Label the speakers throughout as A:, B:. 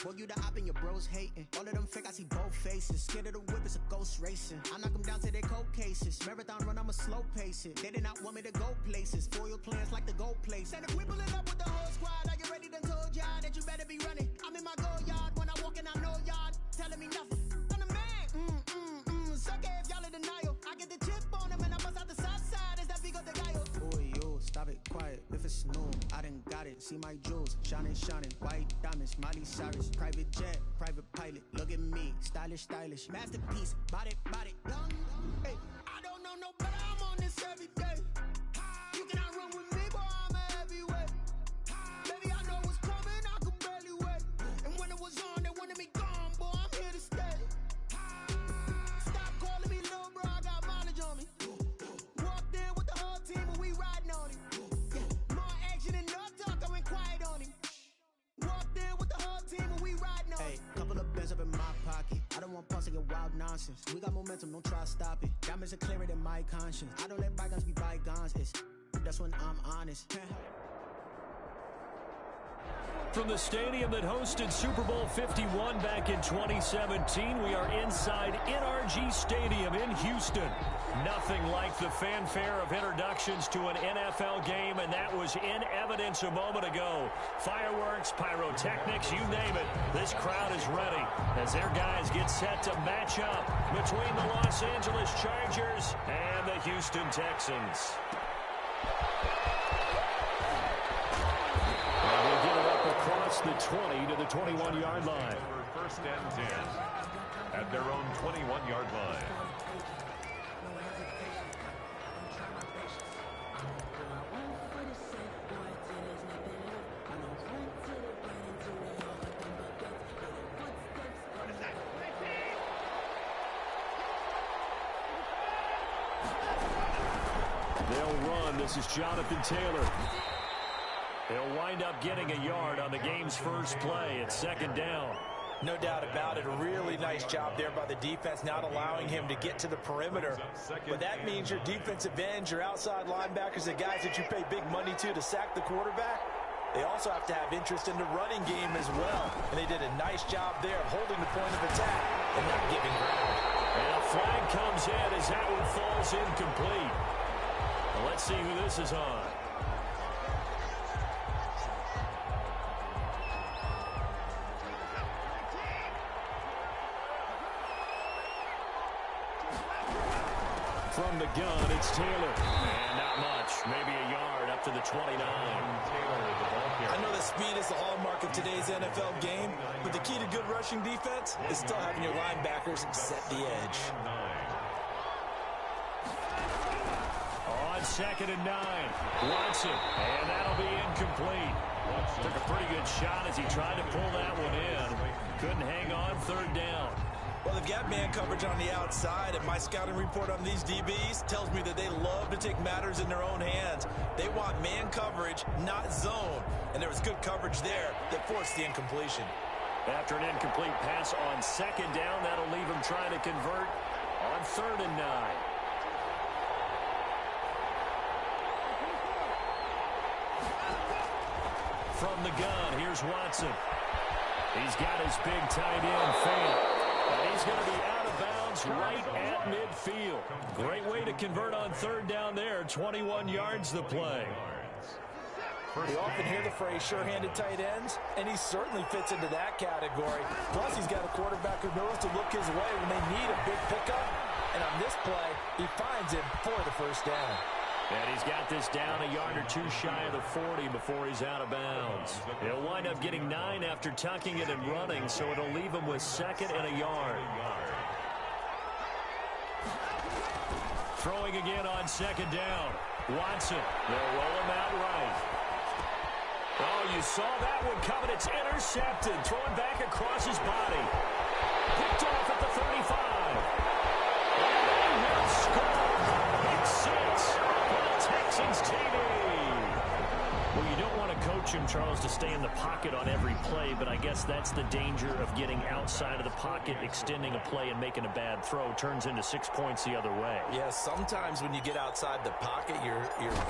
A: Boy, you the op and your bros hating. All of them fake, I see both faces. Scared of the whip, it's a ghost racing. I knock them down to their cold cases. Marathon run, I'ma slow pace it. They did not want me to go places. Foil plans like the gold place. And if we pulling up with the whole squad, are you ready? Done told y'all that you better be running. I'm in my go yard. When I walk in, I know y'all telling me nothing. I'm the man. Suck it if y'all in denial. I get the chip on him and I bust out the south side. Is that Vigo de Gallo? Boy, yo, stop it, quiet. If it's new, I done got it. See my jewels, shining, white diamonds, Miley Cyrus, private jet, private pilot. Look at me, stylish, masterpiece, body, young. Hey, I don't know no better. I'm on this every day. You cannot run with me, boy. I'm a heavyweight. Baby, I know what's coming. I could barely wait. And when it was on, they wanted me gone, boy. I'm here to stay. Stop calling me little bro. I got mileage on me. Walked in with the whole team and we riding on him. More action and no talk. I went quiet on him. Walked in with the whole team and we riding on him. Hey, couple of bands up in my pocket. I don't want pause to get wild nonsense. We got momentum, don't try to stop it. Diamonds are clearer than my conscience. I don't let bygones be bygones. That's when I'm honest.
B: From the stadium that hosted Super Bowl 51 back in 2017, we are inside NRG Stadium in Houston. Nothing like the fanfare of introductions to an NFL game, and that was in evidence a moment ago. Fireworks, pyrotechnics, you name it. This crowd is ready as their guys get set to match up between the Los Angeles Chargers and the Houston Texans. Across the 20 to the 21-yard line.
C: First and 10 at their own 21-yard line.
B: They'll run. This is Jonathan Taylor. They'll wind up getting a yard on the game's first play at second down.
D: No doubt about it. A really nice job there by the defense, not allowing him to get to the perimeter. But that means your defensive ends, your outside linebackers, the guys that you pay big money to sack the quarterback, they also have to have interest in the running game as well. And they did a nice job there of holding the point of attack and not giving ground.
B: And a flag comes in as that one falls incomplete. Well, let's see who this is on. From the gun, it's Taylor. And not much. Maybe a yard up to the 29.
D: I know that speed is the hallmark of today's NFL game, but the key to good rushing defense is still having your linebackers set the edge.
B: On second and 9, Watson. And that'll be incomplete. Took a pretty good shot as he tried to pull that one in. Couldn't hang on third down.
D: Well, they've got man coverage on the outside, and my scouting report on these DBs tells me that they love to take matters in their own hands. They want man coverage, not zone. And there was good coverage there that forced the incompletion.
B: After an incomplete pass on second down, that'll leave him trying to convert on third and 9. From the gun, here's Watson. He's got his big tight end, Fant. And he's going to be out of bounds right at midfield. Great way to convert on third down there. 21 yards the play.
D: We often hear the phrase sure-handed tight ends, and he certainly fits into that category. Plus, he's got a quarterback who knows to look his way when they need a big pickup. And on this play, he finds him for the first down.
B: And he's got this down a yard or two shy of the 40 before he's out of bounds. He'll wind up getting 9 after tucking it and running, so it'll leave him with second and a yard. Throwing again on second down. Watson. They'll roll him out right. Oh, you saw that one coming. It's intercepted. Throwing back across his body. Picked off at the 35. And they will score. It's 6. Texans TV. Well, you don't want to coach him, Charles, to stay in the pocket on every play, but I guess that's the danger of getting outside of the pocket, extending a play, and making a bad throw. Turns into 6 points the other way.
D: Yeah, sometimes when you get outside the pocket, your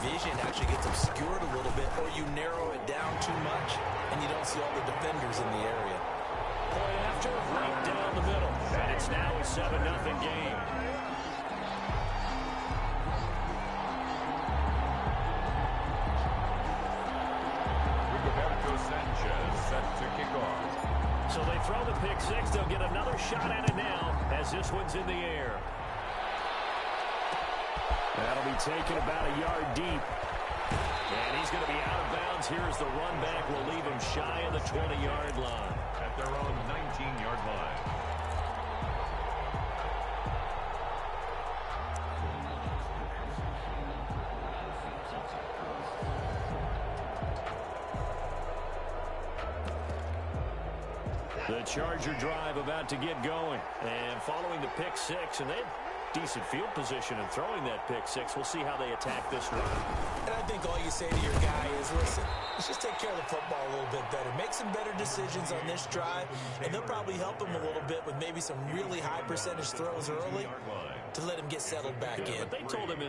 D: vision actually gets obscured a little bit, or you narrow it down too much, and you don't see all the defenders in the area.
B: point after, right down the middle. And it's now a 7-0 game.
C: Rigoberto Sanchez set to kick off.
B: So they throw the pick six. They'll get another shot at it now as this one's in the air. That'll be taken about a yard deep. And he's going to be out of bounds here as the run back will leave him shy of the 20-yard line.
C: At their own 19-yard line.
B: The Charger drive about to get going. And following the pick six, and they had decent field position in throwing that pick six. We'll see how they attack this run.
D: And I think all you say to your guy is, listen, let's just take care of the football a little bit better. Make some better decisions on this drive, and they'll probably help him a little bit with maybe some really high percentage throws early to let him get settled back in.
B: But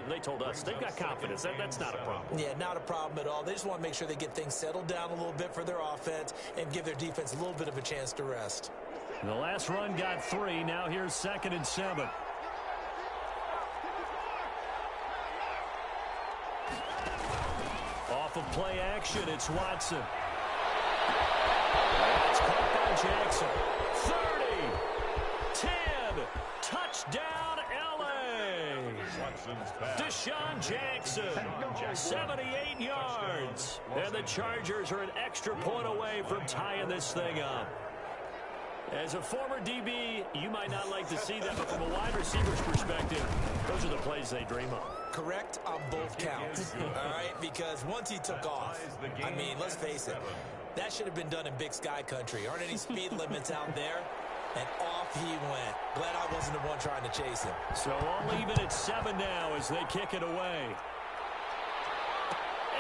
B: they told us they've got confidence. That's not a problem.
D: Yeah, not a problem at all. They just want to make sure they get things settled down a little bit for their offense and give their defense a little bit of a chance to rest.
B: The last run got 3. Now here's 2nd and 7. Off of play action, it's Watson. It's caught by Jackson. 30, 10, touchdown L.A. Deshaun Jackson, 78 yards. And the Chargers are an extra point away from tying this thing up. As a former DB, you might not like to see that, but from a wide receiver's perspective, those are the plays they dream of.
D: Correct on both counts, all right? Because once he took off, I mean, let's face it, that should have been done in Big Sky country. Aren't any speed limits out there? And off he went. Glad I wasn't the one trying to chase him.
B: So all even at 7 now as they kick it away.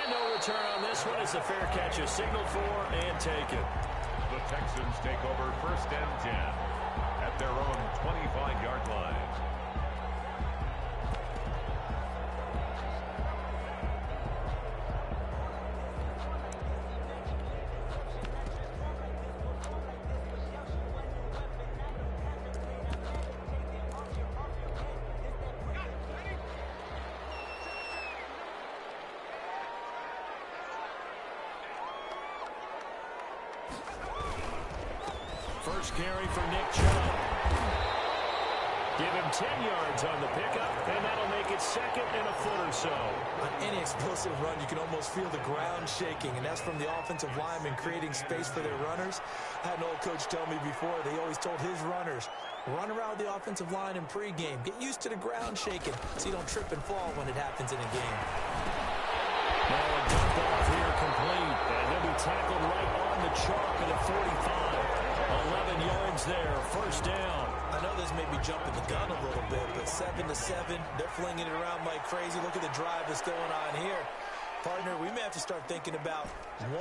B: And no return on this one as the fair catch is signaled for and taken.
C: The Texans take over 1st and 10 at their own 25-yard line.
B: First carry for Nick Chubb. Give him 10 yards on the pickup, and that'll make it 2nd and a foot or so.
D: On any explosive run, you can almost feel the ground shaking, and that's from the offensive linemen creating space for their runners. I had an old coach tell me before, they always told his runners, run around the offensive line in pregame. Get used to the ground shaking so you don't trip and fall when it happens in a game.
B: Now a dump off here complete, and he'll be tackled right on the chalk at a 45. 11 yards there, 1st down.
D: I know this may be jumping the gun a little bit, but 7-7, they're flinging it around like crazy. Look at the drive that's going on here. Partner, we may have to start thinking about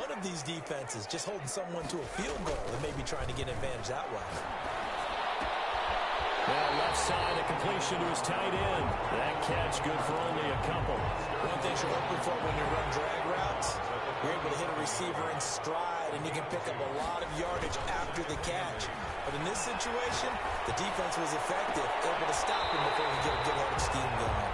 D: one of these defenses just holding someone to a field goal and maybe trying to get an advantage that way.
B: Now left side, a completion to his tight end. That catch good for only a couple.
D: One thing you're hoping for when you run drag routes, you're able to hit a receiver in stride, and you can pick up a lot of yardage after the catch. But in this situation, the defense was effective, able to stop him before he get a good head of steam going.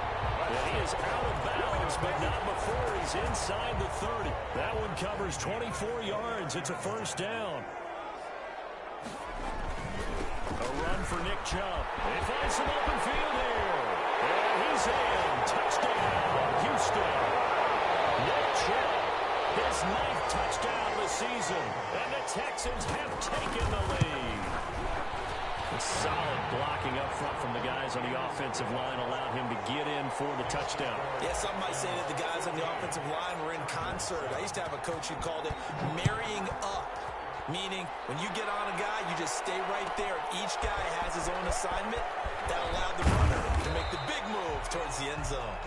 B: And he is out of bounds, but not before he's inside the 30. That one covers 24 yards. It's a 1st down. A run for Nick Chubb. They find some open field here. And he's in. Touchdown, Houston. Nick Chubb, his 9th touchdown of the season. And the Texans have taken the lead. A solid blocking up front from the guys on the offensive line allowed him to get in for the touchdown.
D: Yeah, some might say that the guys on the offensive line were in concert. I used to have a coach who called it marrying up. Meaning, when you get on a guy, you just stay right there. Each guy has his own assignment. That allowed the runner to make the big move towards the end zone.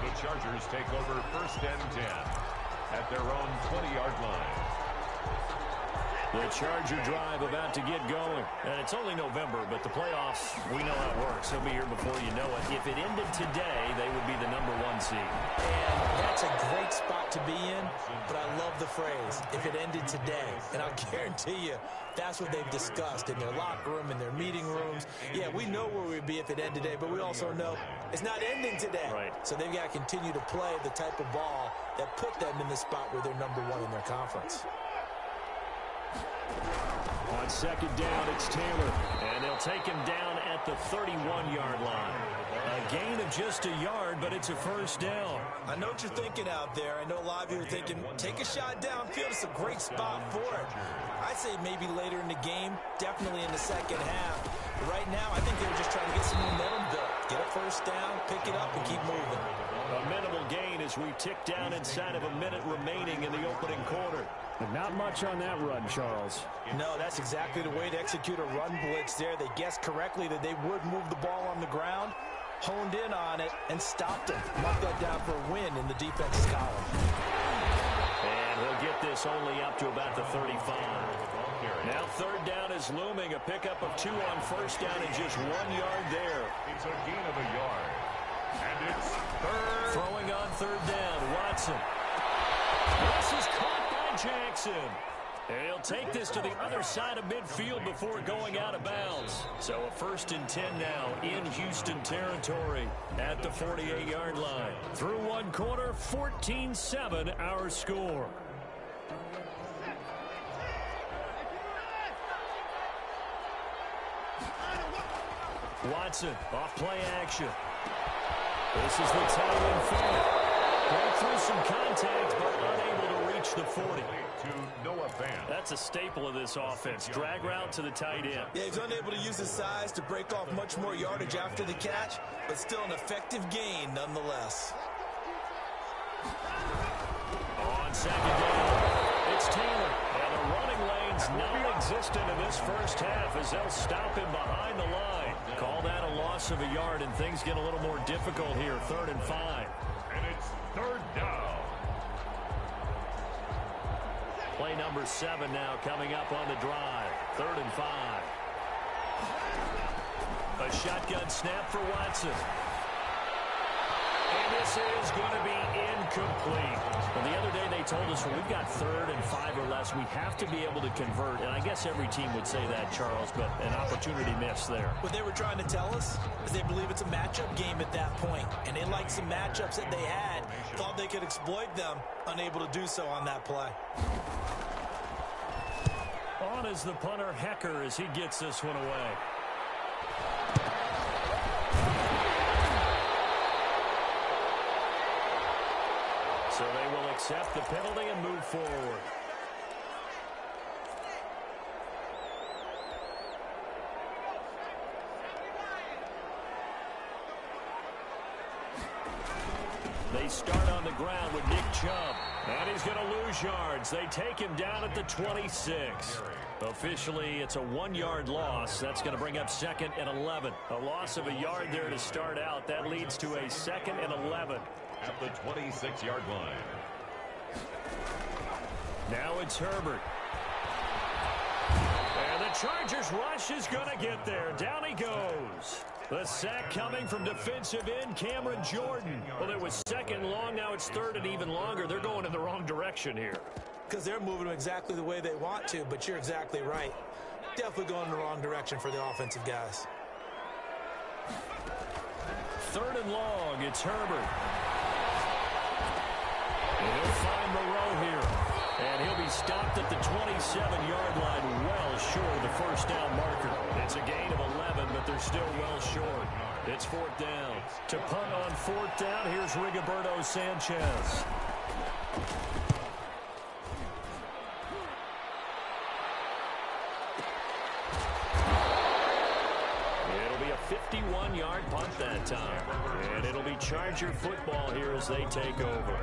C: The Chargers take over 1st and 10 at their own 20-yard line.
B: The Charger drive about to get going. And it's only November, but the playoffs, we know how it works. He'll be here before you know it. If it ended today, they would be the #1 seed.
D: And that's a great spot to be in, but I love the phrase, if it ended today. And I'll guarantee you, that's what they've discussed in their locker room, in their meeting rooms. Yeah, we know where we'd be if it ended today, but we also know it's not ending today.
B: Right.
D: So they've got to continue to play the type of ball that put them in the spot where they're #1 in their conference.
B: On second down, it's Taylor, and they'll take him down at the 31-yard line. A gain of just a yard, but it's a first down.
D: I know what you're thinking out there. I know a lot of you are thinking, take a shot downfield. It's a great spot for it. I'd say maybe later in the game, definitely in the second half. But right now, I think they were just trying to get some momentum built. Get a first down, pick it up, and keep moving.
B: A minimal gain as we tick down inside of a minute remaining in the opening quarter.
E: But not much on that run, Charles.
D: No, that's exactly the way to execute a run blitz there. They guessed correctly that they would move the ball on the ground, honed in on it, and stopped them. Mark that down for a win in the defense's column.
B: And he'll get this only up to about the 35. Now third down is looming. A pickup of 2 on first down and just 1 yard there.
C: It's a gain of a yard. And it's third.
B: Throwing on third down, Watson. This is caught by Jackson. And he'll take this to the other side of midfield before going out of bounds. So a 1st and 10 now in Houston territory at the 48-yard line. Through one quarter, 14-7 our score. Watson off play action. This is the tight end field. Going through some contact, but unable to reach the 40.
C: To Noah Fant.
B: That's a staple of this offense. Drag route to the tight end.
D: Yeah, he's unable to use his size to break off much more yardage after the catch, but still an effective gain nonetheless.
B: On second down, it's Taylor. And the running lane's non-existent in this first half as they'll stop him behind the line. Call that a loss of a yard, and things get a little more difficult here. 3rd and 5.
C: And it's third down.
B: Play number 7 now coming up on the drive. 3rd and 5. A shotgun snap for Watson. And this is going to be incomplete. Well, the other day they told us when we've got 3rd and 5 or less, we have to be able to convert. And I guess every team would say that, Charles, but an opportunity missed there.
D: What they were trying to tell us is they believe it's a matchup game at that point. And they liked some matchups that they had, thought they could exploit them, unable to do so on that play.
B: On is the punter, Hecker, as he gets this one away. So they will accept the penalty and move forward. They start on the ground with Nick Chubb. And he's going to lose yards. They take him down at the 26. Officially, it's a 1-yard loss. That's going to bring up 2nd and 11. A loss of a yard there to start out. That leads to a 2nd and 11.
C: At the 26-yard line.
B: Now it's Herbert. And the Chargers rush is going to get there. Down he goes. The sack coming from defensive end Cameron Jordan. Well, it was 2nd long. Now it's 3rd and even longer. They're going in the wrong direction here.
D: Because they're moving them exactly the way they want to, but you're exactly right. Definitely going in the wrong direction for the offensive guys.
B: 3rd and long. It's Herbert. And he'll find Moreau here. And he'll be stopped at the 27-yard line, well short of the first down marker. It's a gain of 11, but they're still well short. It's 4th down. To punt on 4th down, here's Rigoberto Sanchez. It'll be a 51-yard punt that time. And it'll be Charger football here as they take over.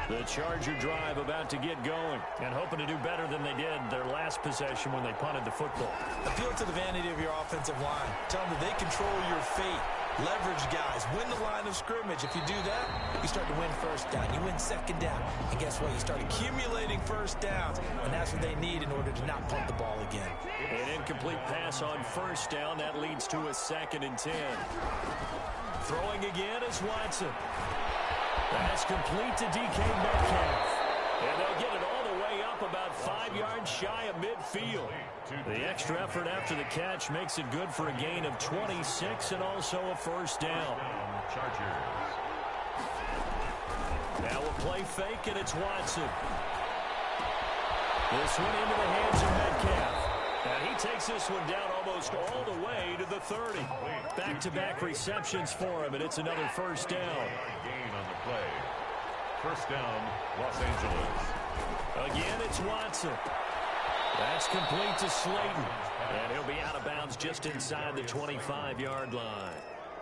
B: The Charger drive about to get going and hoping to do better than they did their last possession when they punted the football.
D: Appeal to the vanity of your offensive line. Tell them that they control your fate. Leverage guys. Win the line of scrimmage. If you do that, you start to win first down. You win second down. And guess what? You start accumulating first downs. And that's what they need in order to not punt the ball again.
B: An incomplete pass on first down. That leads to a 2nd and 10. Throwing again is Watson. That's complete to DK Metcalf. And they'll get it all the way up about 5 yards shy of midfield. The extra effort after the catch makes it good for a gain of 26 and also a first down.
C: Chargers.
B: Now we'll play fake, and it's Watson. This one into the hands of Metcalf. And he takes this one down almost all the way to the 30. Back-to-back receptions for him, and it's another first down.
C: Gain on the play. First down, Los Angeles.
B: Again, it's Watson. That's complete to Slayton. And he'll be out of bounds just inside the 25-yard line.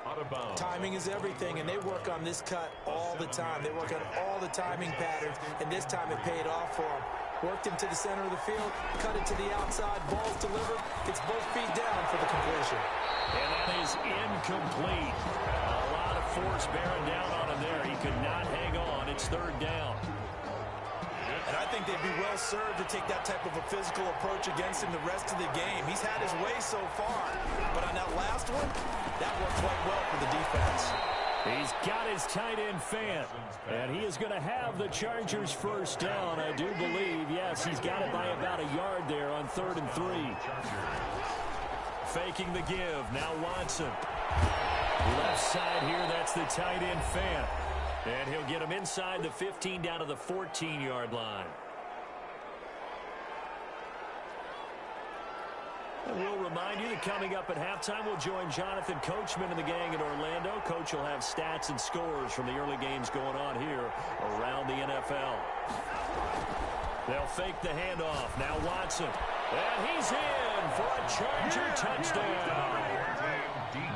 C: Out of bounds.
D: Timing is everything, and they work on this cut all the time. They work on all the timing patterns, and this time it paid off for them. Worked him to the center of the field, cut it to the outside, ball's delivered, gets both feet down for the completion.
B: And that is incomplete. A lot of force bearing down on him there. He could not hang on. It's 3rd down.
D: And I think they'd be well served to take that type of a physical approach against him the rest of the game. He's had his way so far, but on that last one, that worked quite well for the defense.
B: He's got his tight end Fant, and he is going to have the Chargers first down, I do believe. Yes, he's got it by about a yard there on 3rd and 3. Faking the give. Now Watson. Left side here, that's the tight end Fant. And he'll get him inside the 15 down to the 14-yard line. And we'll remind you that coming up at halftime, we'll join Jonathan Coachman and the gang in Orlando. Coach will have stats and scores from the early games going on here around the NFL. They'll fake the handoff. Now Watson. And he's in for a Charger touchdown.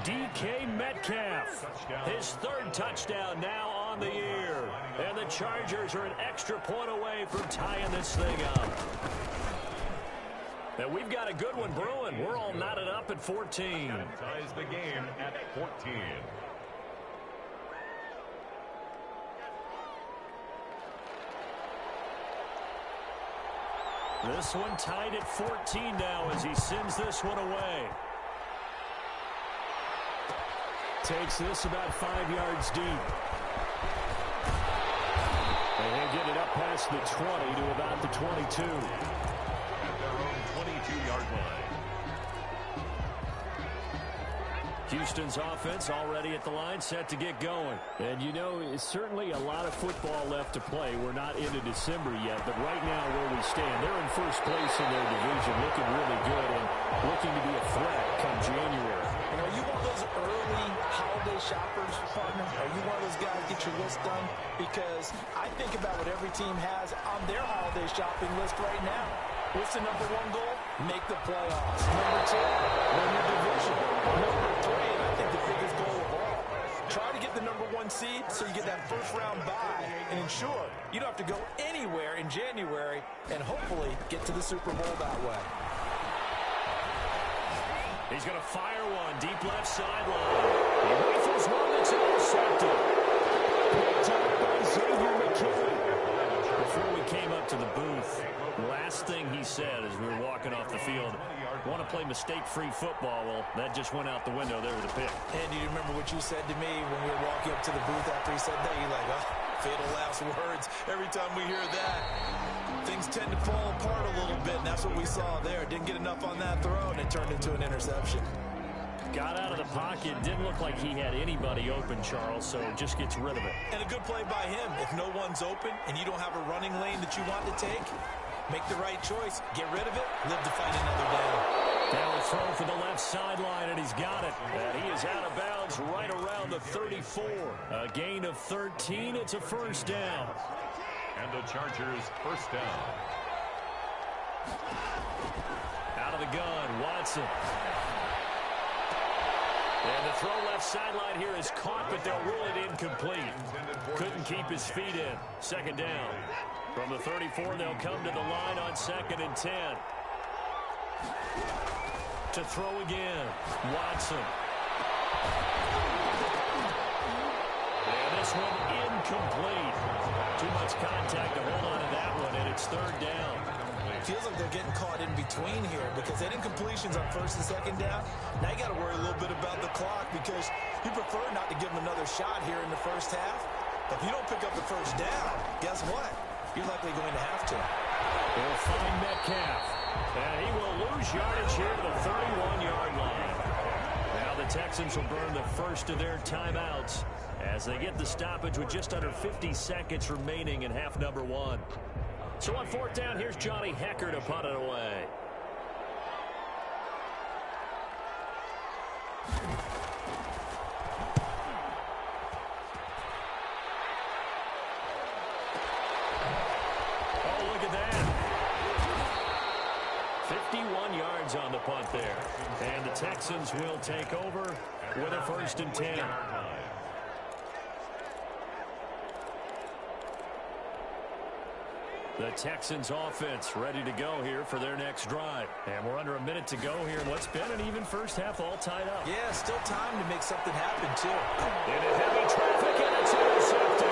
B: DK Metcalf. His 3rd touchdown now on the year. And the Chargers are an extra point away from tying this thing up. Now we've got a good one brewing. We're all knotted up at 14.
C: Ties the game at 14.
B: This one tied at 14 now as he sends this one away. Takes this about 5 yards deep. And he'll get it up past the 20 to about the 22.
C: At their own 22-yard line.
B: Houston's offense already at the line, set to get going.
E: And, you know, it's certainly a lot of football left to play. We're not into December yet, but right now where we stand, they're in first place in their division, looking really good and looking to be a threat come January.
D: And are you one of those early holiday shoppers, partner? Are you one of those guys get your list done? Because I think about what every team has on their holiday shopping list right now. What's the number 1 goal? Make the playoffs. Number 2, win your division. Number 3, and I think the biggest goal of all, try to get the number 1 seed so you get that first-round bye and ensure you don't have to go anywhere in January and hopefully get to the Super Bowl that way.
B: He's going to fire one deep left sideline. He rifles one that's intercepted. Picked up by Xavier McKinney. Before we came up to the booth, the last thing he said as we were walking off the field, want to play mistake-free football. Well, that just went out the window there with a pick.
D: And do you remember what you said to me when we were walking up to the booth after he said that? You're like, oh, fatal last words. Every time we hear that, things tend to fall apart a little bit, and that's what we saw there. Didn't get enough on that throw, and it turned into an interception.
B: Got out of the pocket. Didn't look like he had anybody open, Charles, so just gets rid of it.
D: And a good play by him. If no one's open and you don't have a running lane that you want to take, make the right choice. Get rid of it. Live to fight another down.
B: Now a throw for the left sideline, and he's got it. And he is out of bounds right around the 34. A gain of 13. It's a first down.
C: And the Chargers first down.
B: Out of the gun, Watson. And the throw left sideline here is caught, but they'll rule it incomplete. Couldn't keep his feet in. Second down. From the 34, they'll come to the line on 2nd and 10. To throw again, Watson.
E: this one incomplete. Too much contact to hold on to that one, and it's third down.
D: It feels like they're getting caught in between here because they did incompletions on first and second down. Now you got to worry a little bit about the clock because you prefer not to give them another shot here in the first half. But if you don't pick up the first down, guess what? You're likely going to have to.
E: They'll find Metcalf. And he will lose yardage here to the 31-yard line. Now the Texans will burn the first of their timeouts as they get the stoppage with just under 50 seconds remaining in half number one. So on fourth down, here's Johnny Hekker to punt it away. Oh, look at that. 51 yards on the punt there. And the Texans will take over with a 1st and 10. The Texans offense ready to go here for their next drive. And we're under a minute to go here in what's been an even first half all tied up.
D: Yeah, still time to make something happen, too.
E: Into heavy traffic, and it's intercepted.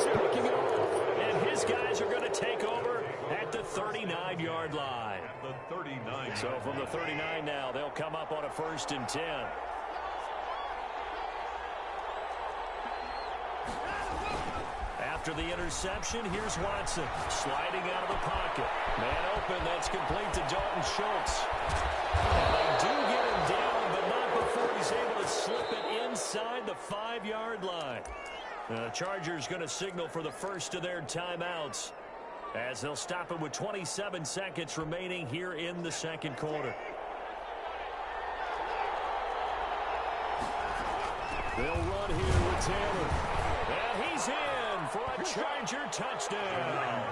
E: Zay picking it off. And his guys are going to take over at the 39-yard line.
C: The 39.
E: So from the 39 now, they'll come up on a 1st and 10. After the interception, here's Watson sliding out of the pocket. Man open, that's complete to Dalton Schultz. And they do get him down, but not before he's able to slip it inside the 5-yard line. The Chargers going to signal for the first of their timeouts as they'll stop it with 27 seconds remaining here in the second quarter. They'll run here with Taylor. And he's in for a Charger touchdown.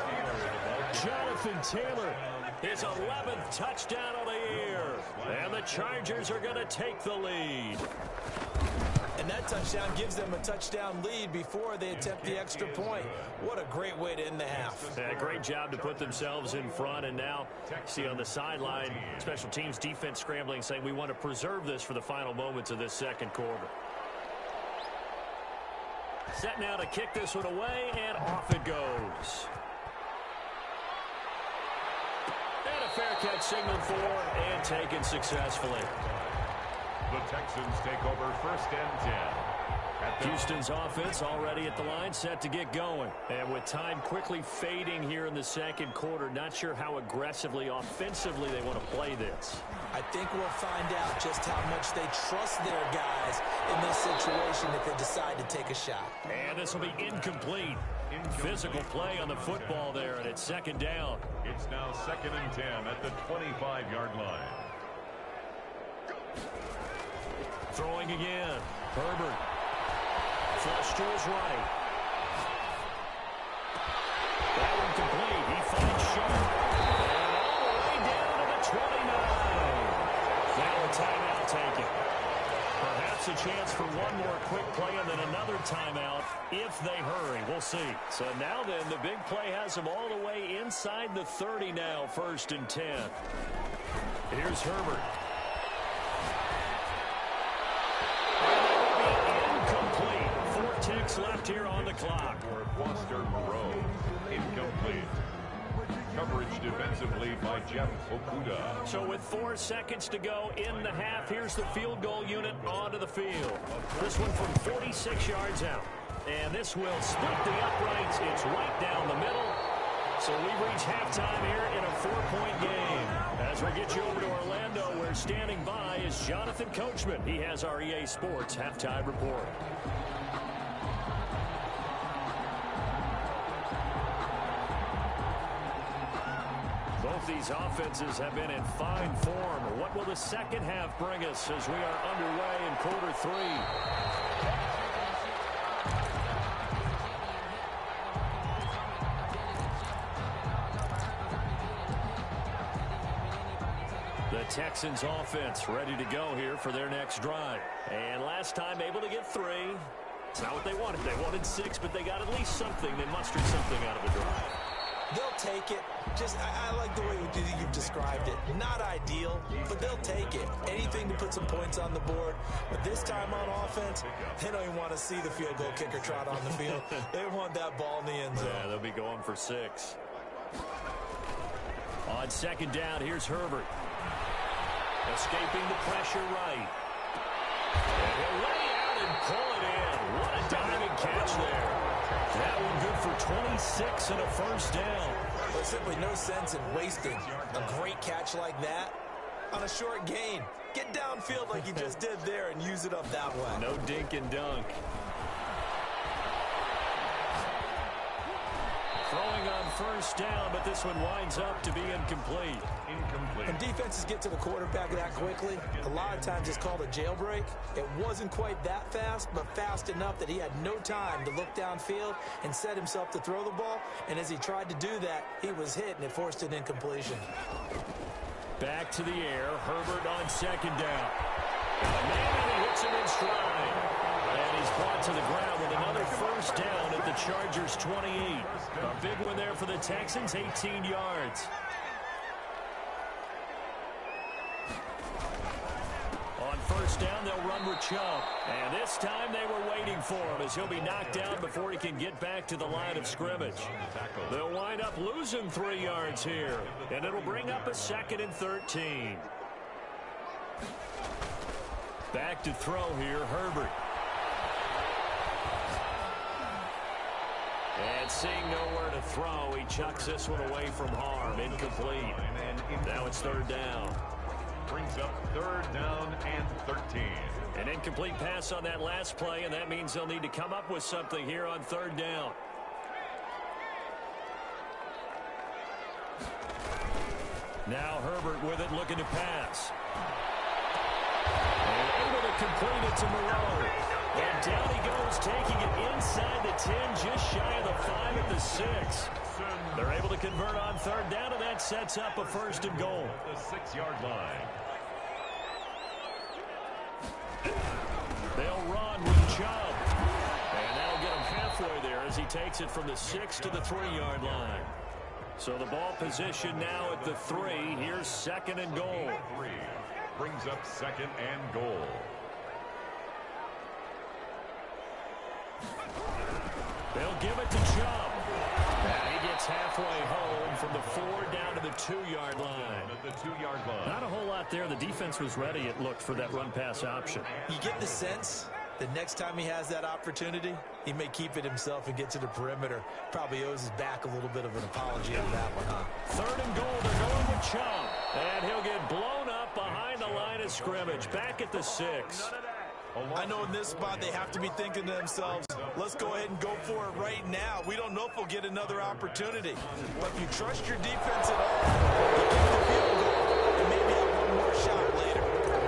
E: Jonathan Taylor, his 11th touchdown of the year. And the Chargers are going to take the lead.
D: And that touchdown gives them a touchdown lead before they attempt the extra point. What a great way to end the half.
E: Yeah, great job to put themselves in front. And now, see on the sideline, special teams defense scrambling, saying we want to preserve this for the final moments of this second quarter. Set now to kick this one away, and off it goes. And a fair catch signaled for and taken successfully.
C: The Texans take over 1st and 10.
E: Houston's offense already at the line, set to get going. And with time quickly fading here in the second quarter, not sure how aggressively, offensively they want to play this.
D: I think we'll find out just how much they trust their guys in this situation if they decide to take a shot.
E: And this will be incomplete. Physical play on the football there, and it's second down.
C: It's now 2nd and 10 at the 25-yard line.
E: Throwing again. Herbert. Flush to his right. That one complete. He finds Sharp. And all the way down to the 29. Now a timeout taken. Perhaps a chance for one more quick play and then another timeout if they hurry. We'll see. So now then, the big play has them all the way inside the 30 now, 1st and 10. Here's Herbert. Ticks left here on the clock.
C: For Foster Moreau, incomplete. Coverage defensively by Jeff Okudah.
E: So with 4 seconds to go in the half, here's the field goal unit onto the field. This one from 46 yards out. And this will split the uprights. It's right down the middle. So we've reached halftime here in a 4-point game. As we get you over to Orlando, where standing by is Jonathan Coachman. He has our EA Sports halftime report. Both these offenses have been in fine form. What will the second half bring us as we are underway in quarter 3? The Texans offense ready to go here for their next drive. And last time able to get 3. It's not what they wanted. They wanted 6, but they got at least something. They mustered something out of the drive.
D: They'll take it. I like the way you've described it. Not ideal, but they'll take it. Anything to put some points on the board. But this time on offense, they don't even want to see the field goal kicker trot on the field. They want that ball in the end zone.
E: Yeah, they'll be going for 6. On second down, here's Herbert. Escaping the pressure right. And he'll lay out and pull it in. What a diving catch there. That one good for 26 and a first down.
D: There's simply no sense in wasting a great catch like that on a short gain. Get downfield like you just did there and use it up that way.
E: No dink and dunk. Throwing on first down, but this one winds up to be incomplete.
D: When defenses get to the quarterback that quickly, a lot of times it's called a jailbreak. It wasn't quite that fast, but fast enough that he had no time to look downfield and set himself to throw the ball. And as he tried to do that, he was hit, and it forced an incompletion.
E: Back to the air. Herbert on second down. And he hits him in stride. And he's brought to the ground with another first down at the Chargers' 28. A big one there for the Texans, 18 yards. On first down, they'll run with Chubb. And this time they were waiting for him as he'll be knocked down before he can get back to the line of scrimmage. They'll wind up losing 3 yards here. And it'll bring up a 2nd and 13. Back to throw here, Herbert. And seeing nowhere to throw, he chucks this one away from harm. Incomplete. Now it's third down.
C: Brings up third down and 13.
E: An incomplete pass on that last play, and that means they'll need to come up with something here on third down. Now Herbert with it, looking to pass. And able to complete it to Moreau. And down he goes, taking it inside the 10, just shy of the 5 at the 6. They're able to convert on third down, and that sets up a 1st and goal.
C: The 6-yard line.
E: They'll run with Chubb. And that'll get him halfway there as he takes it from the 6 to the 3-yard line. So the ball position now at the 3. Here's 2nd and goal.
C: 3 brings up 2nd and goal.
E: They'll give it to Chubb. And he gets halfway home from the 4 down to the 2-yard line.
C: At the 2-yard line.
E: Not a whole lot there. The defense was ready, it looked, for that run-pass option.
D: You get the sense that next time he has that opportunity, he may keep it himself and get to the perimeter. Probably owes his back a little bit of an apology on that one, huh?
E: 3rd and goal. They're going with Chubb. And he'll get blown up behind the line of scrimmage. Back at the 6.
D: I know in this spot they have to be thinking to themselves, let's go ahead and go for it right now. We don't know if we'll get another opportunity. But if you trust your defense at all, you get the field goal and maybe have one more shot later.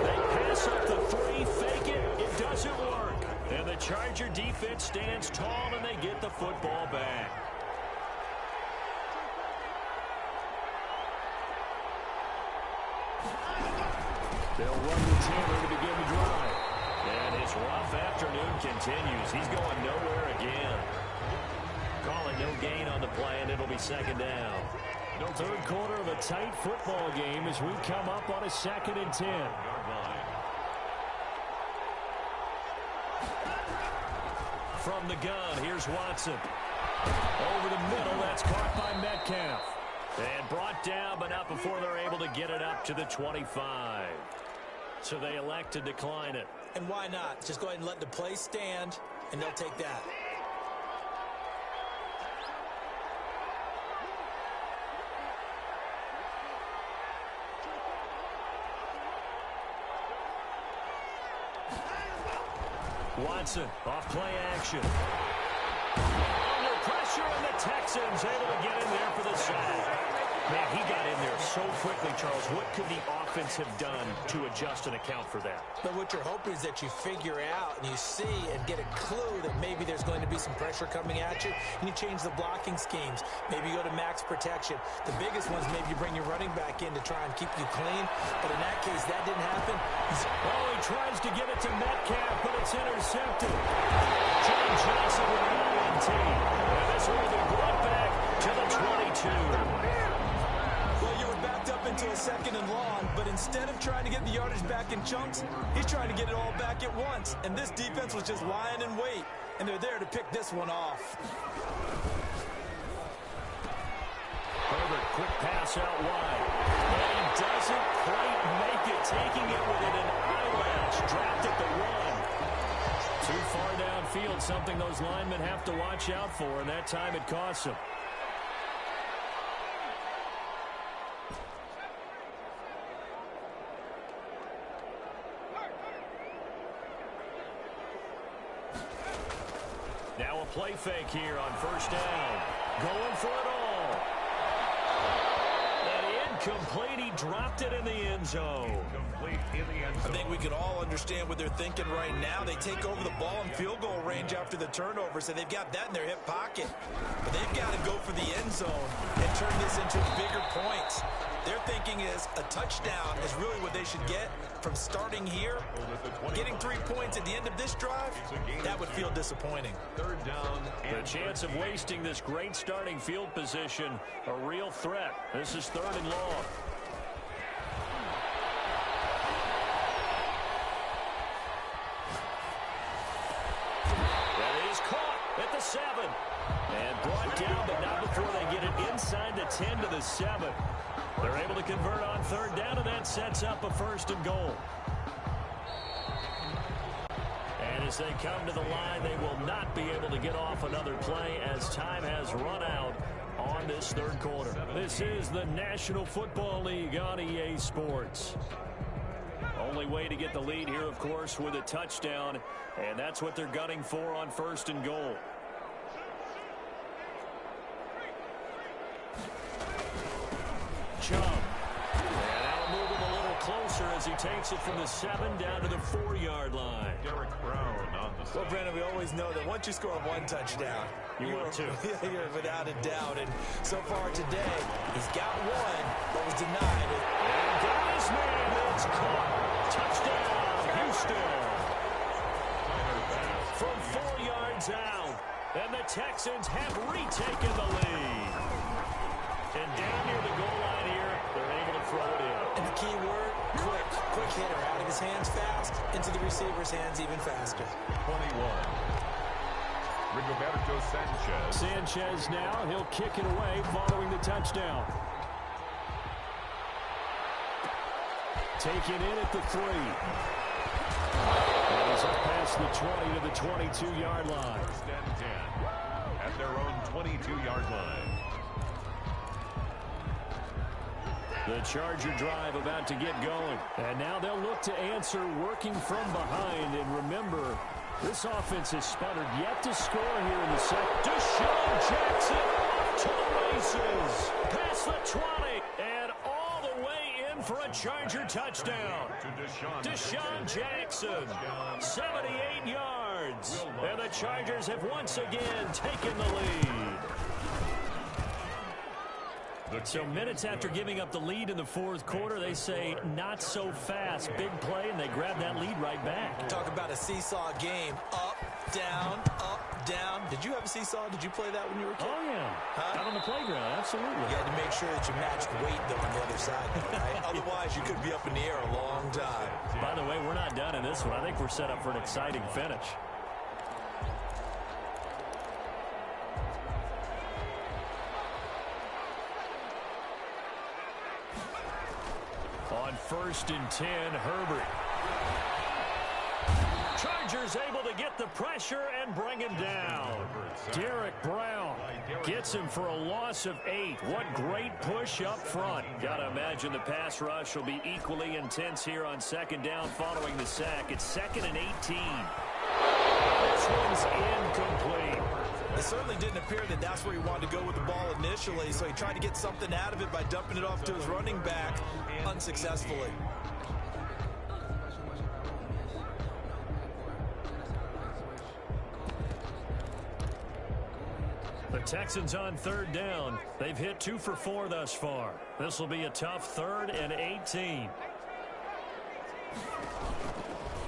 E: They pass up the 3, fake it. It doesn't work. And the Charger defense stands tall, and they get the football back. They'll run with Taylor to begin the drive. And his rough afternoon continues. He's going nowhere again. Call it no gain on the play, and it'll be 2nd down. Third quarter of a tight football game as we come up on a 2nd and 10. From the gun, here's Watson. Over the middle, that's caught by Metcalf. And brought down, but not before they're able to get it up to the 25. So they elect to decline it.
D: And why not? Just go ahead and let the play stand, and they'll take that.
E: Watson, off play action. Under pressure, and the Texans able to get in there for the sack. Man, he got in there so quickly, Charles. What could the offense have done to adjust and account for that?
D: But what you're hoping is that you figure out and you see and get a clue that maybe there's going to be some pressure coming at you, and you change the blocking schemes. Maybe you go to max protection. The biggest ones, maybe you bring your running back in to try and keep you clean. But in that case, that didn't happen.
E: Oh, he tries to give it to Metcalf, but it's intercepted. John Johnson with an INT. And this will be brought back
B: to the 22.
D: Well, you were backed up into a 2nd and long, but instead of trying to get the yardage back in chunks, he's trying to get it all back at once. And this defense was just lying in wait, and they're there to pick this one off.
B: Herbert, quick pass out wide. And he doesn't quite make it, taking it within an eyelash. Dropped at the 1. Too far downfield, something those linemen have to watch out for, and that time it costs them. Now a play fake here on 1st down. Going for it all. And incomplete. He dropped it in the end zone.
D: I think we can all understand what they're thinking right now. They take over the ball in field goal range after the turnover, so they've got that in their hip pocket. But they've got to go for the end zone and turn this into bigger points. Their thinking is a touchdown is really what they should get from starting here. Getting 3 points at the end of this drive, that would feel disappointing.
C: 3rd down.
B: The chance of wasting this great starting field position, a real threat. This is 3rd and long. That is caught at the 7. And brought down, but not before they get it inside the 10 to the 7. They're able to convert on 3rd down, and that sets up a 1st and goal. And as they come to the line, they will not be able to get off another play as time has run out on this 3rd quarter. This is the National Football League on EA Sports. Only way to get the lead here, of course, with a touchdown, and that's what they're gunning for on 1st and goal. Chubb. And that'll move him a little closer as he takes it from the 7 down to the 4-yard line.
C: Derek Brown on the
D: Well, Brandon, we always know that once you score 1 touchdown,
B: want two.
D: You're without a doubt. And so far today, he's got 1, but was denied.
B: And got his man. It's caught. Touchdown, Houston. From 4 yards out. And the Texans have retaken the lead. And down near the goal line here, they're able to throw it in.
D: And the key word, quick. Quick hitter. Out of his hands fast, into the receiver's hands even faster.
C: 21. Rigoberto Sanchez.
E: Sanchez now, he'll kick it away following the touchdown. Taken in at the 3. And he's up past the 20 to the 22-yard line.
C: 1st and 10 at their own 22-yard line.
E: The Charger drive about to get going. And now they'll look to answer working from behind. And remember, this offense has sputtered yet to score here in the second.
B: Deshaun Jackson off to the races. Past the 20. And all the way in for a Charger touchdown. Deshaun Jackson, 78 yards. And the Chargers have once again taken the lead. So minutes after giving up the lead in the 4th quarter, they say not so fast. Big play, and they grab that lead right back.
D: Talk about a seesaw game. Up, down, up, down. Did you have a seesaw? Did you play that when you were a kid?
E: Oh, yeah.
D: Huh?
E: Out on the playground, absolutely.
D: You had to make sure that you matched weight, though, on the other side, right? Otherwise, you could be up in the air a long time.
E: By the way, we're not done in this one. I think we're set up for an exciting finish. On 1st and 10, Herbert. Chargers able to get the pressure and bring him down. Derek Brown gets him for a loss of 8. What great push up front. Gotta imagine the pass rush will be equally intense here on 2nd down following the sack. It's 2nd and 18. This one's incomplete.
D: It certainly didn't appear that that's where he wanted to go with the ball initially, so he tried to get something out of it by dumping it off to his running back unsuccessfully.
E: The Texans on 3rd down. They've hit 2 for 4 thus far. This will be a tough 3rd and 18.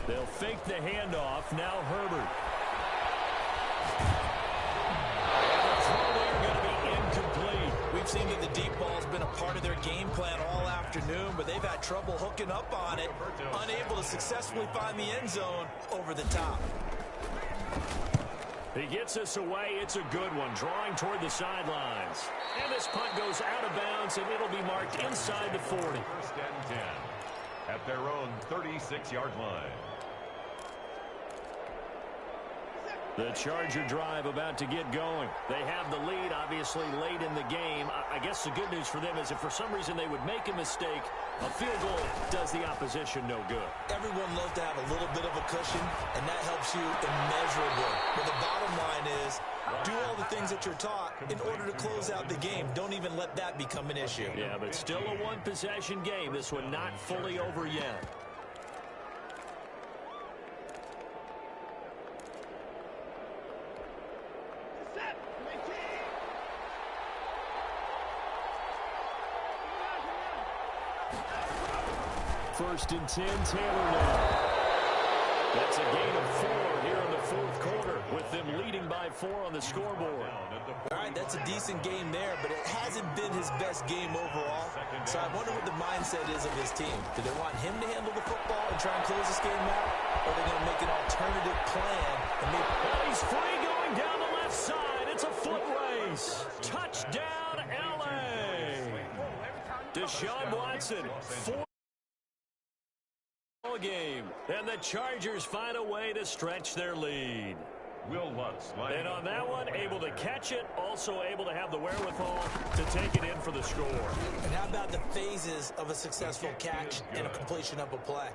E: They'll fake the handoff. Now Herbert. And the throw there going to be incomplete.
D: seemed that the deep ball's been a part of their game plan all afternoon, but they've had trouble hooking up on it, unable to successfully find the end zone over the top.
E: He gets us away. It's a good one, drawing toward the sidelines. And this punt goes out of bounds, and it'll be marked inside the 40.
C: First and 10 at their own 36-yard line.
E: The Charger drive about to get going. They have the lead, obviously, late in the game. I guess the good news for them is if for some reason they would make a mistake, a field goal does the opposition no good.
D: Everyone loves to have a little bit of a cushion, and that helps you immeasurably. But the bottom line is, do all the things that you're taught in order to close out the game. Don't even let that become an issue.
E: Yeah, but still a one-possession game. This one not fully over yet. First and 10, Taylor now. That's a gain of 4 here in the fourth quarter with them leading by 4 on the scoreboard.
D: All right, that's a decent game there, but it hasn't been his best game overall. So I wonder what the mindset is of his team. Do they want him to handle the football and try and close this game out? Or are they going to make an alternative plan?
E: Well, he's free going down the left side. It's a foot race. Touchdown, L.A. Deshaun Watson, 4 game, and the Chargers find a way to stretch their lead.
C: Will Lutz.
E: And on that one, able to catch it, also able to have the wherewithal to take it in for the score.
D: And how about the phases of a successful catch and a completion of a play?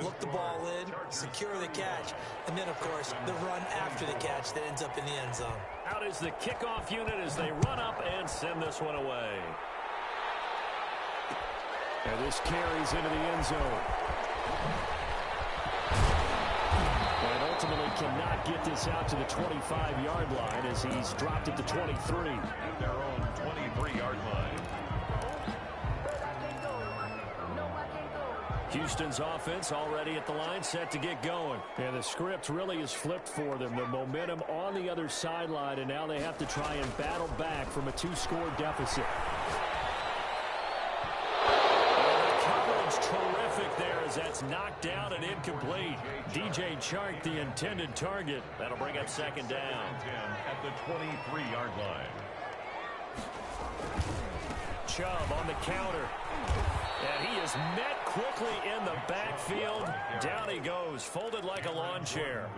D: Look the ball in, secure the catch, and then, of course, the run after the catch that ends up in the end zone.
E: Out is the kickoff unit as they run up and send this one away. And this carries into the end zone. And ultimately cannot get this out to the 25-yard line as he's dropped it to 23.
C: At their own 23-yard line.
E: Houston's offense already at the line, set to get going. And the script really is flipped for them. The momentum on the other sideline, and now they have to try and battle back from a 2-score deficit. Terrific there as that's knocked down and incomplete. DJ Chark, the intended target. That'll bring up second down.
C: At the 23-yard line.
E: Chubb on the counter. And he is met quickly in the backfield. Down he goes, folded like a lawn chair.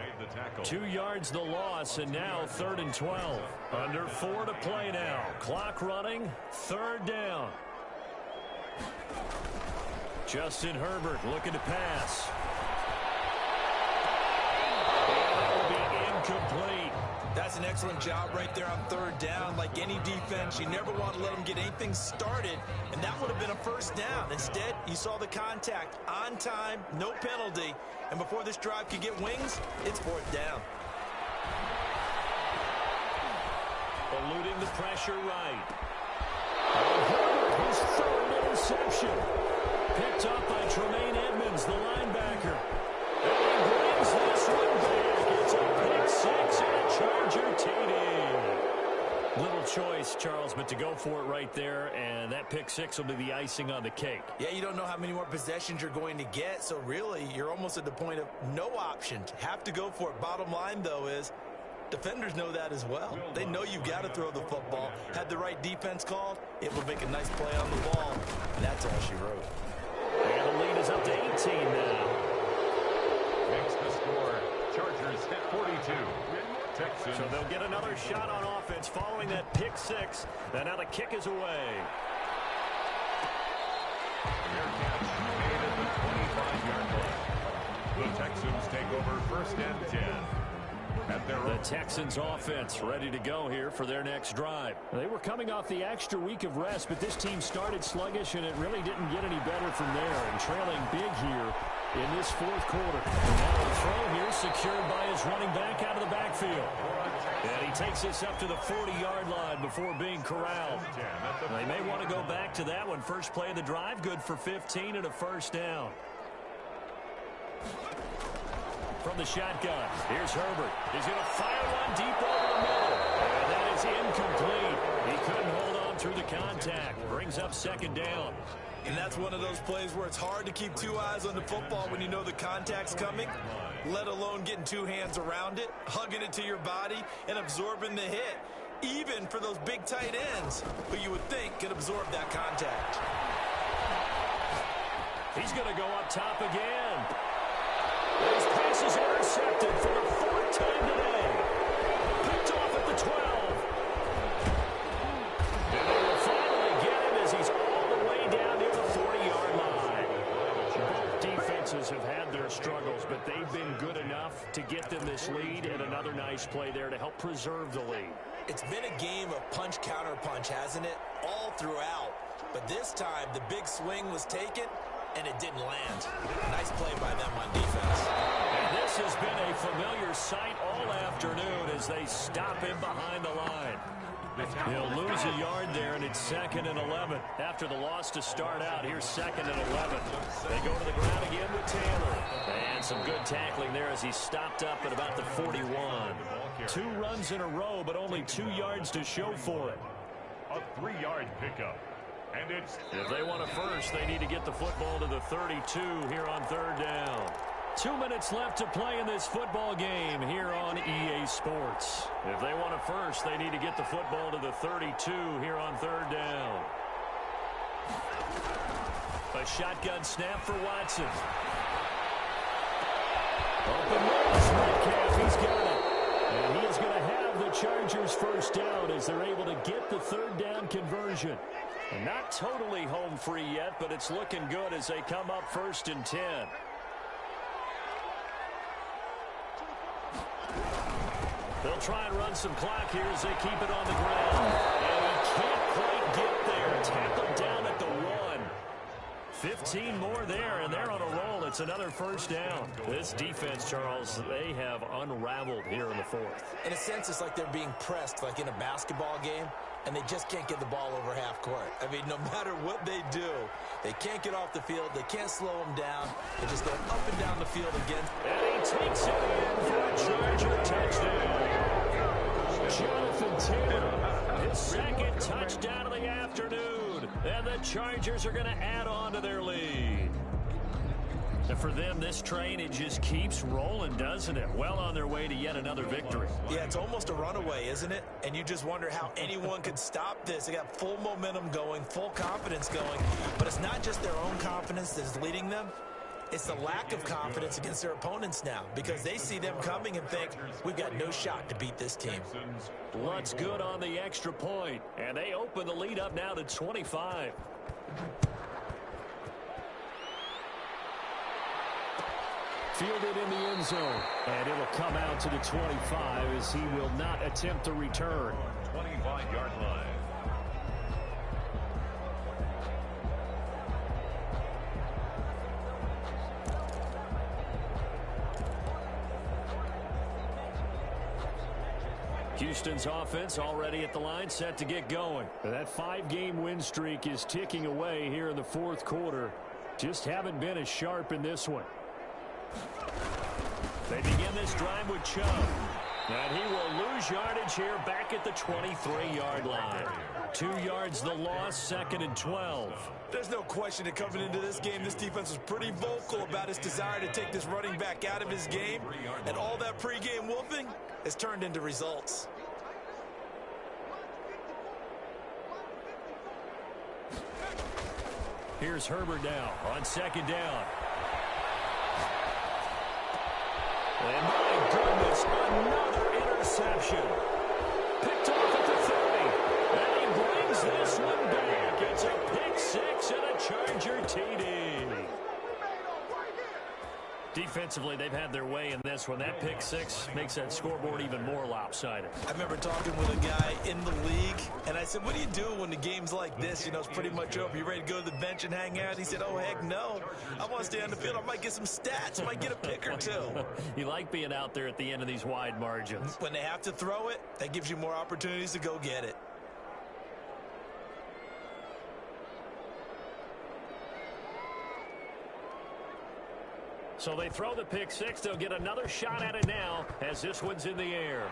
E: 2 yards the loss, and now 3rd and 12. Under 4 to play now. Clock running, 3rd down. Justin Herbert looking to pass. And that will be incomplete.
D: That's an excellent job right there on 3rd down. Like any defense, you never want to let them get anything started, and that would have been a 1st down. Instead, you saw the contact on time, no penalty, and before this drive could get wings, it's 4th down.
E: Eluding the pressure right. Herbert, his 3rd interception. Picked up by Tremaine Edmonds, the linebacker. And he brings this one back. It's a pick 6 and a Charger TD. Little choice, Charles, but to go for it right there, and that pick 6 will be the icing on the cake.
D: Yeah, you don't know how many more possessions you're going to get, so really you're almost at the point of no option. Have to go for it. Bottom line, though, is defenders know that as well. They know you've got to throw the football. Had the right defense called, it will make a nice play on the ball, and that's all she wrote.
E: And the lead is up to 18 now.
C: Makes the score. Chargers at 42. Texans.
E: So they'll get another shot on offense following that pick 6. And now the kick is away.
C: Their catch made at the 25-yard line. The Texans take over 1st and 10.
E: The Texans offense ready to go here for their next drive. They were coming off the extra week of rest, but this team started sluggish, and it really didn't get any better from there. And trailing big here in this 4th quarter. And now the throw here secured by his running back out of the backfield. And he takes this up to the 40-yard line before being corralled. They may want to go back to that one. First play of the drive, good for 15 and a 1st down. From the shotgun, here's Herbert. He's going to fire one deep over the middle. And that is incomplete. He couldn't hold on through the contact. Brings up second down.
D: And that's one of those plays where it's hard to keep two eyes on the football when you know the contact's coming, let alone getting two hands around it, hugging it to your body, and absorbing the hit, even for those big tight ends who you would think could absorb that contact.
E: He's going to go up top again. His pass is intercepted for the fourth time today. Picked off at the 12. And they will finally get him as he's all the way down near the 40-yard line. Both defenses have had their struggles, but they've been good enough to get them this lead, and another nice play there to help preserve the lead.
D: It's been a game of punch-counter-punch, hasn't it? All throughout. But this time, the big swing was taken, and it didn't land. Nice play by them on defense.
E: And this has been a familiar sight all afternoon as they stop him behind the line. He'll lose a yard there, and it's 2nd and 11. After the loss to start out, here's 2nd and 11. They go to the ground again with Taylor. And some good tackling there as he stopped up at about the 41. 2 runs in a row, but only 2 yards to show for it.
C: A 3-yard pickup. And it's...
E: If they want a first, they need to get the football to the 32 here on 3rd down. 2 minutes left to play in this football game here on EA Sports. If they want a first, they need to get the football to the 32 here on 3rd down. A shotgun snap for Watson. Open middle, Metcalf, he's got it. And he is going to have the Chargers first down as they're able to get the 3rd down conversion. And not totally home free yet, but it's looking good as they come up 1st and 10. They'll try and run some clock here as they keep it on the ground. And he can't quite get there. Tackled down at the 1. 15 more there, and they're on a roll. It's another first down. This defense, Charles, they have unraveled here in the 4th.
D: In a sense, it's like they're being pressed, like in a basketball game, and they just can't get the ball over half court. I mean, no matter what they do, they can't get off the field. They can't slow them down. They just go up and down the field again.
E: And he takes it in for a Charger touchdown. Jonathan Taylor, his 2nd touchdown of the afternoon. And the Chargers are going to add on to their lead. And for them, this train, it just keeps rolling, doesn't it? Well on their way to yet another victory.
D: Yeah, it's almost a runaway, isn't it? And you just wonder how anyone could stop this. They got full momentum going, full confidence going. But it's not just their own confidence that's leading them. It's the lack of confidence against their opponents now because they see them coming and think, we've got no shot to beat this team.
E: Lutt's good on the extra point, and they open the lead up now to 25. Fielded in the end zone, and it'll come out to the 25 as he will not attempt to return.
C: 25-yard line.
E: Houston's offense already at the line, set to get going. That 5-game win streak is ticking away here in the 4th quarter. Just haven't been as sharp in this one. They begin this drive with Chubb. And he will lose yardage here back at the 23-yard line. 2 yards the loss, 2nd and 12.
D: There's no question that coming into this game, this defense was pretty vocal about its desire to take this running back out of his game. And all that pregame whooping has turned into results.
E: Here's Herbert now on 2nd down. And my goodness, another interception. Picked off at the 30. And he brings this one back. It's a pick 6 and a Charger TD. Defensively, they've had their way in this one. That pick 6 makes that scoreboard even more lopsided.
D: I remember talking with a guy in the league, and I said, what do you do when the game's like this? You know, it's pretty much over. You ready to go to the bench and hang out? He said, oh, heck no. I want to stay on the field. I might get some stats. I might get a pick or 2.
E: You like being out there at the end of these wide margins.
D: When they have to throw it, that gives you more opportunities to go get it.
E: So they throw the pick 6. They'll get another shot at it now as this one's in the air.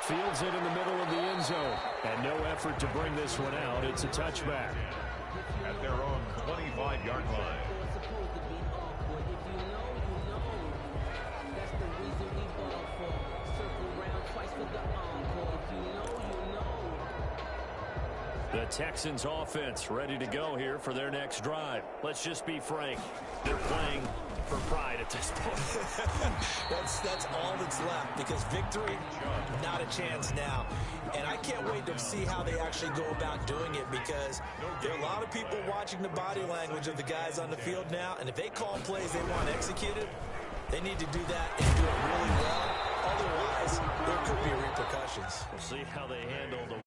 E: Fields it in the middle of the end zone. And no effort to bring this one out. It's a touchback.
C: At their own 25-yard line.
E: The Texans offense ready to go here for their next drive. Let's just be frank. They're playing for pride at this point.
D: That's all that's left, because victory, not a chance now. And I can't wait to see how they actually go about doing it, because there are a lot of people watching the body language of the guys on the field now, and if they call plays they want executed, they need to do that and do it really well. Otherwise, there could be repercussions.
E: We'll see how they handle the